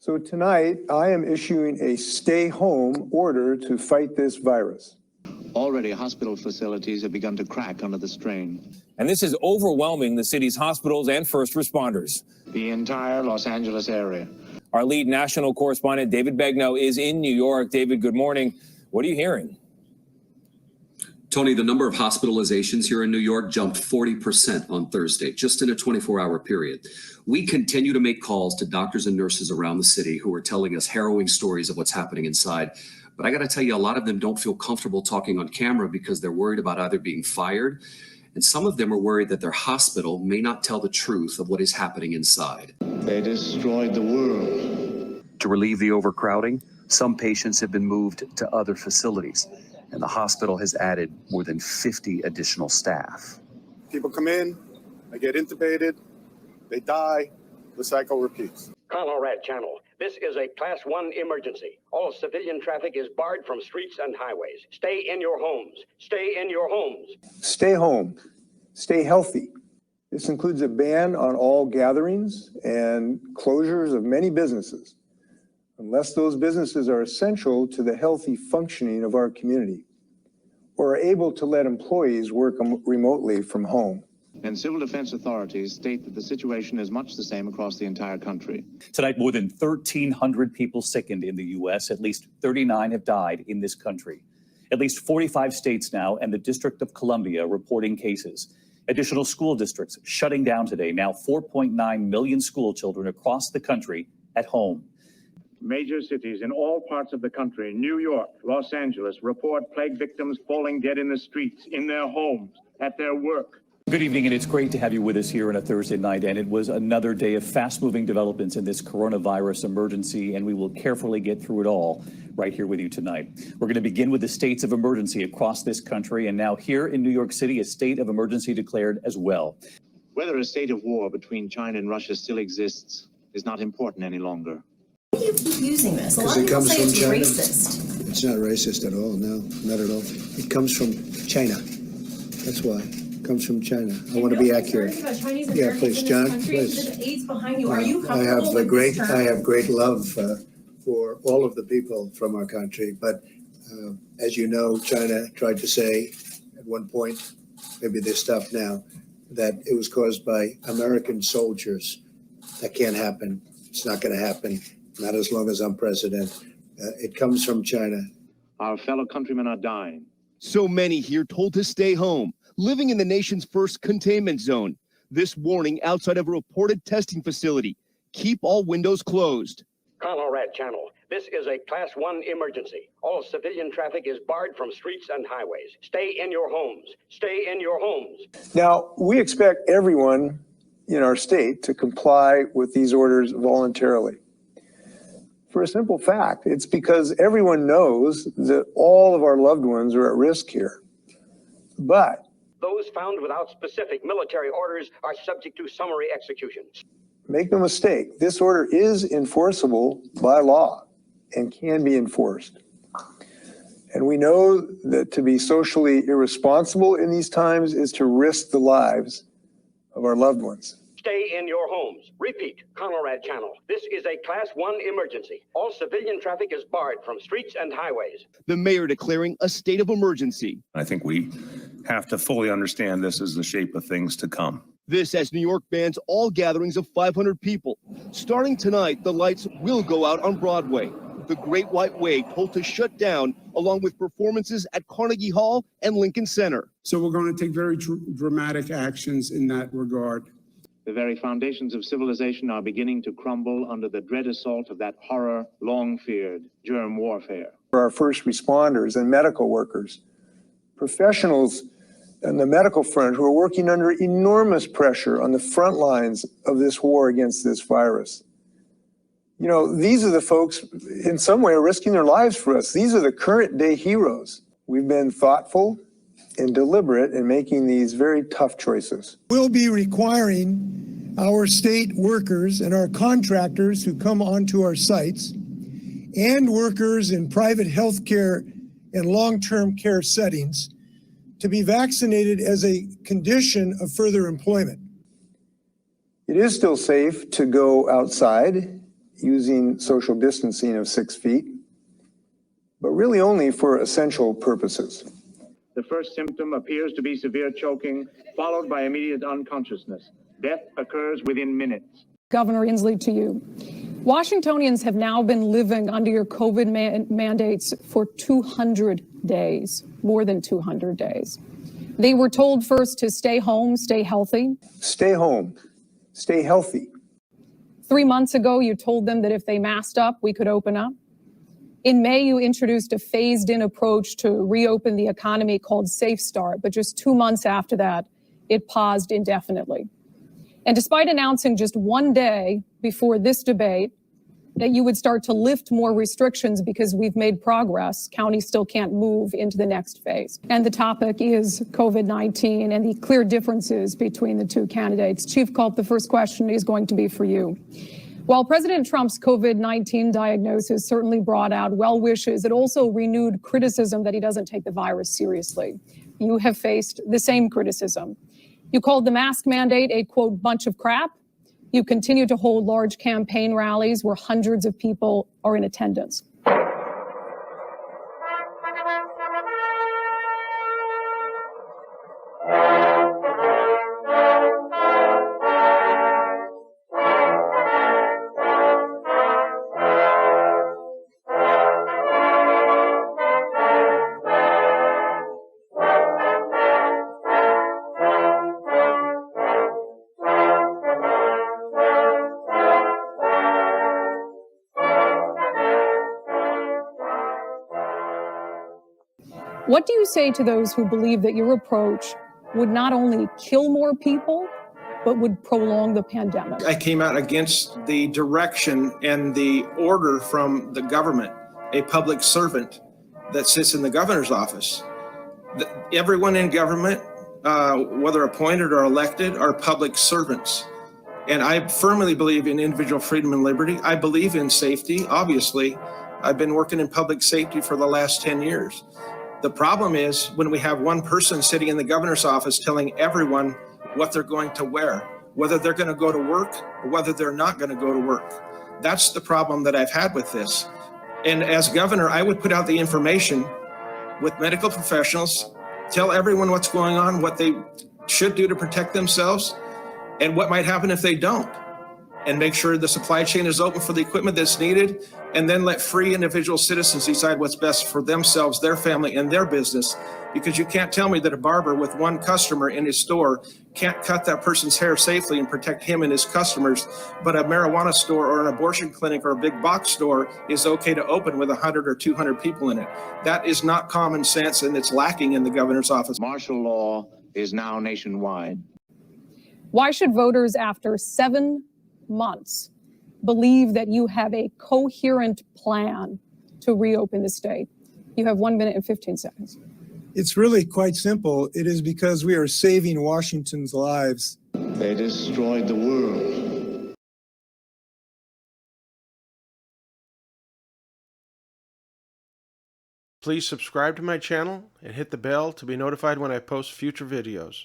So tonight, I am issuing a stay-home order to fight this virus. Already, hospital facilities have begun to crack under the strain. And this is overwhelming the city's hospitals and first responders. The entire Los Angeles area. Our lead national correspondent, David Begnaud, is in New York. David, good morning. What are you hearing? Tony, the number of hospitalizations here in New York jumped 40% on Thursday, just in a 24-hour period. We continue to make calls to doctors and nurses around the city who are telling us harrowing stories of what's happening inside. But I got to tell you, a lot of them don't feel comfortable talking on camera because they're worried about either being fired, and some of them are worried that their hospital may not tell the truth of what is happening inside. They destroyed the world. To relieve the overcrowding, some patients have been moved to other facilities, and the hospital has added more than 50 additional staff. People come in, they get intubated, they die, the cycle repeats. Colorado Channel. This is a Class 1 emergency. All civilian traffic is barred from streets and highways. Stay in your homes. Stay in your homes. Stay home. Stay healthy. This includes a ban on all gatherings and closures of many businesses, unless those businesses are essential to the healthy functioning of our community or are able to let employees work remotely from home. And civil defense authorities state that the situation is much the same across the entire country. Tonight, more than 1,300 people sickened in the U.S. At least 39 have died in this country. At least 45 states now and the District of Columbia reporting cases. Additional school districts shutting down today. Now 4.9 million school children across the country at home. Major cities in all parts of the country, New York, Los Angeles, report plague victims falling dead in the streets, in their homes, at their work. Good evening, and it's great to have you with us here on a Thursday night. And it was another day of fast-moving developments in this coronavirus emergency, and we will carefully get through it all right here with you tonight. We're going to begin with the states of emergency across this country, and now here in New York City, a state of emergency declared as well. Whether a state of war between China and Russia still exists is not important any longer. Why do you keep using this? A lot of people say it's racist. It's not racist at all, no, not at all. It comes from China. That's why. Comes from China. I want to be accurate. Yeah, please, John. Please. AIDS behind you. Are you I have great love for all of the people from our country. But as you know, China tried to say at one point, maybe they stopped now, that it was caused by American soldiers. That can't happen. It's not going to happen. Not as long as I'm president. It comes from China. Our fellow countrymen are dying. So many here told to stay home, living in the nation's first containment zone. This warning outside of a reported testing facility. Keep all windows closed. Colorado Channel. This is a Class 1 emergency. All civilian traffic is barred from streets and highways. Stay in your homes. Stay in your homes. Now, we expect everyone in our state to comply with these orders voluntarily. For a simple fact, it's because everyone knows that all of our loved ones are at risk here. But those found without specific military orders are subject to summary execution. Make no mistake, this order is enforceable by law and can be enforced. And we know that to be socially irresponsible in these times is to risk the lives of our loved ones. Stay in your homes. Repeat, Colorado Channel. This is a Class 1 emergency. All civilian traffic is barred from streets and highways. The mayor declaring a state of emergency. I think we have to fully understand this is the shape of things to come. This as New York bans all gatherings of 500 people. Starting tonight, the lights will go out on Broadway. The Great White Way told to shut down, along with performances at Carnegie Hall and Lincoln Center. So we're going to take very dramatic actions in that regard. The very foundations of civilization are beginning to crumble under the dread assault of that horror long feared germ warfare. For our first responders and medical workers, professionals on the medical front who are working under enormous pressure on the front lines of this war against this virus. You know, these are the folks in some way are risking their lives for us. These are the current day heroes. We've been thoughtful and deliberate in making these very tough choices. We'll be requiring our state workers and our contractors who come onto our sites and workers in private health care and long-term care settings to be vaccinated as a condition of further employment. It is still safe to go outside using social distancing of 6 feet, but really only for essential purposes. The first symptom appears to be severe choking, followed by immediate unconsciousness. Death occurs within minutes. Governor Inslee, to you. Washingtonians have now been living under your COVID mandates for 200 days, more than 200 days. They were told first to stay home, stay healthy. Stay home, stay healthy. 3 months ago, you told them that if they masked up, we could open up. In May, you introduced a phased-in approach to reopen the economy called Safe Start, but just 2 months after that, it paused indefinitely. And despite announcing just one day before this debate that you would start to lift more restrictions because we've made progress, counties still can't move into the next phase. And the topic is COVID-19 and the clear differences between the two candidates. Chief Culp, the first question is going to be for you. While President Trump's COVID-19 diagnosis certainly brought out well wishes, it also renewed criticism that he doesn't take the virus seriously. You have faced the same criticism. You called the mask mandate a, quote, bunch of crap. You continue to hold large campaign rallies where hundreds of people are in attendance. What do you say to those who believe that your approach would not only kill more people, but would prolong the pandemic? I came out against the direction and the order from the government, a public servant that sits in the governor's office. Everyone in government, whether appointed or elected, are public servants. And I firmly believe in individual freedom and liberty. I believe in safety, obviously. I've been working in public safety for the last 10 years. The problem is when we have one person sitting in the governor's office telling everyone what they're going to wear, whether they're going to go to work or whether they're not going to go to work. That's the problem that I've had with this. And as governor, I would put out the information with medical professionals, tell everyone what's going on, what they should do to protect themselves, and what might happen if they don't. And make sure the supply chain is open for the equipment that's needed, and then let free individual citizens decide what's best for themselves, their family, and their business. Because you can't tell me that a barber with one customer in his store can't cut that person's hair safely and protect him and his customers, but a marijuana store or an abortion clinic or a big box store is okay to open with 100 or 200 people in it. That is not common sense, and it's lacking in the governor's office. Martial law is now nationwide. Why should voters after 7 months believe that you have a coherent plan to reopen the state? You have 1 minute and 15 seconds. It's really quite simple. It is because we are saving Washington's lives. They destroyed the world. Please subscribe to my channel and hit the bell to be notified when I post future videos.